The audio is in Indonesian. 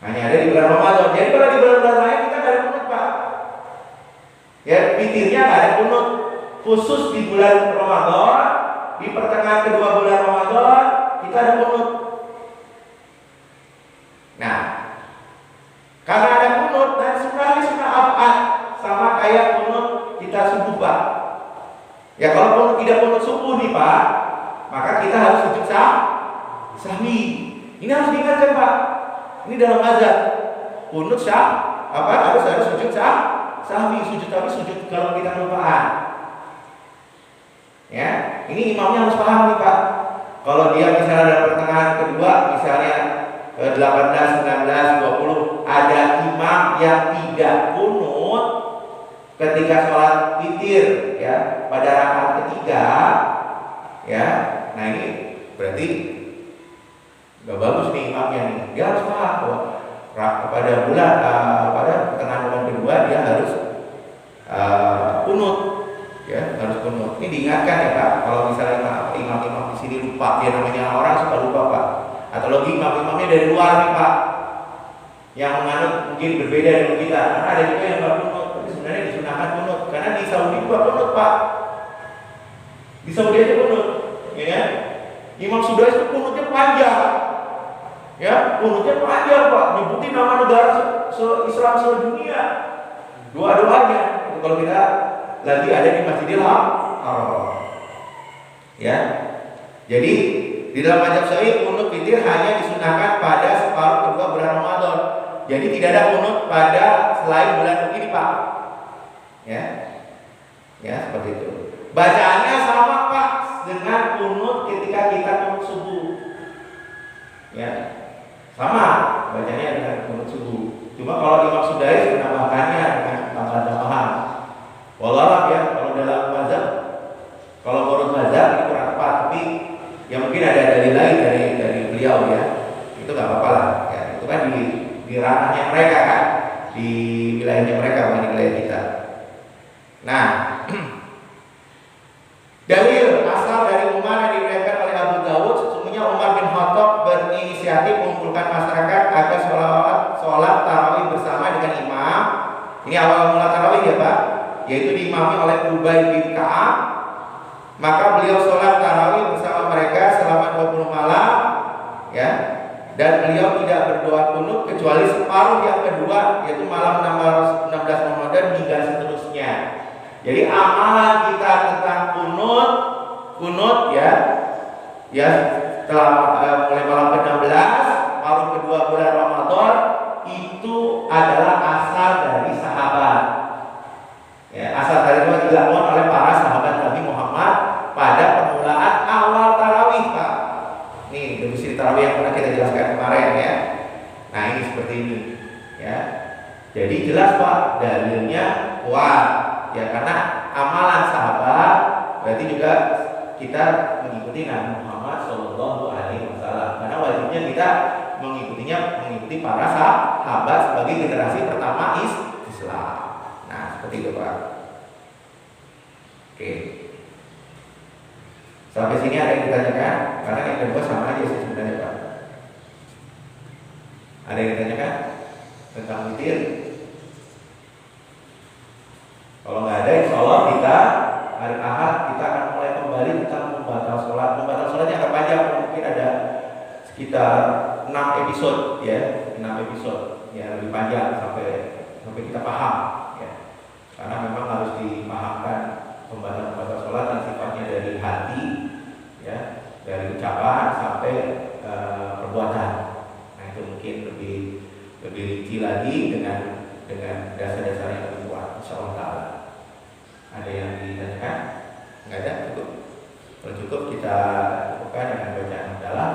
Hanya ada di bulan Ramadan. Jadi kalau di bulan-bulan lain kita nggak ada kunut, Pak. Ya, witirnya nggak ada kunut. Khusus di bulan Ramadan, di pertengahan kedua bulan Ramadan kita ada kunut. Nah, karena ada kunut dan sunnah apa sama kayak kunut kita subuh, Pak. Ya kalau kunut tidak kunut subuh nih, Pak, maka kita harus sujud sahwi. Ini harus diingatkan, Pak. Ini dalam azan. Kunut harus sujud sahwi. Sujud kalau kita kelupaan. Ya, ini imamnya harus paham nih, Pak. Kalau dia misalnya dalam pertengahan kedua, misalnya 18, 19, 20, ada imam yang tidak kunut ketika sholat witir, ya, pada rakaat ketiga, ya. Nah ini berarti nggak bagus nih imamnya nih. Dia harus paham bahwa pada pertengahan bulan kedua dia harus kunut, ya, harus kunut. Ini diingatkan ya, Pak. Kalau misalnya imam-imam di sini lupa, ya namanya orang suka lupa, Pak. Atau lagi imam-imamnya dari luar nih, Pak, yang menganut mungkin berbeda dengan kita. Karena ada juga yang nggak kunut, tapi sebenarnya disunahkan kunut. Karena di Saudi juga kunut, Pak. Di Saudi aja kunut, ya. Imam Sudais itu kunutnya panjang, ya, kunutnya panjang, Pak. Nyebutin nama negara Islam sedunia, doa-doanya. Itu kalau kita lagi ada di Masjidil Haram, ya. Jadi di dalam mazhab Syafi'i kunut witir hanya disunahkan pada separuh kedua bulan Ramadan. Jadi tidak ada kunut pada selain bulan ini, Pak. Ya, ya seperti itu. Bacaannya sama, Pak, dengan kunut ketika kita kunut subuh. Ya, sama bacanya dengan kunut subuh. Cuma kalau Imam Sudais menambahkannya dengan tambahan-tambahan. Wallah ya, kalau dalam mazhab, kalau menurut mazhab ini kurang tepat, tapi ya mungkin ada dalil lain dari beliau, ya. Itu nggak apa-apa lah, ya. Itu kan di ranahnya mereka kan, di wilayahnya mereka, bukan di wilayah kita. Nah, dalil asal dari Umar yang diriwayatkan oleh Abu Dawud, sesungguhnya Umar bin Khattab berinisiatif mengumpulkan masyarakat agar sholat tarawih bersama dengan imam. Ini awal mula tarawih ya, Pak, yaitu diimami oleh Ubay bin Ka'ab. Maka beliau sholat tarawih bersama mereka selama 20 malam, ya. Dan beliau tidak berdoa kunut kecuali separuh yang kedua, yaitu malam 16 Ramadan hingga seterusnya. Jadi amalan kita tentang kunut ya setelah mulai malam ke-16, paruh kedua bulan Ramadan, itu adalah asal dari sahabat. Ya, asal dari itu dilakukan oleh para sahabat Nabi Muhammad pada permulaan awal tarawih, Pak. Nih, definisi tarawih yang pernah kita jelaskan kemarin, ya. Nah, ini seperti ini, ya. Jadi jelas, Pak, dalilnya kuat, ya, karena amalan sahabat berarti juga kita mengikuti Nabi Muhammad Shallallahu Alaihi Wasallam. Karena wajibnya kita mengikuti para sahabat sebagai generasi pertama Islam. Nah, seperti itu, Pak. Oke. Sampai sini ada yang ditanyakan? Karena yang kedua sama aja sih sebenarnya, Pak. Ada yang ditanyakan tentang witir? Kalau nggak ada, insya Allah kita hari Ahad kita akan mulai kembali tentang membatal sholat. Membatal sholatnya agak panjang, mungkin ada sekitar 6 episode, ya, 6 episode, ya, lebih panjang sampai kita paham, ya. Karena memang harus dipahamkan pembatal sholat yang sifatnya dari hati, ya, dari ucapan sampai perbuatan. Nah, itu mungkin lebih rinci lagi dengan dasar-dasar yang lebih kuat, insyaallah taala. Ada yang ditanyakan? Enggak ada, cukup. Kalau cukup kita cukupkan dengan bacaan dalam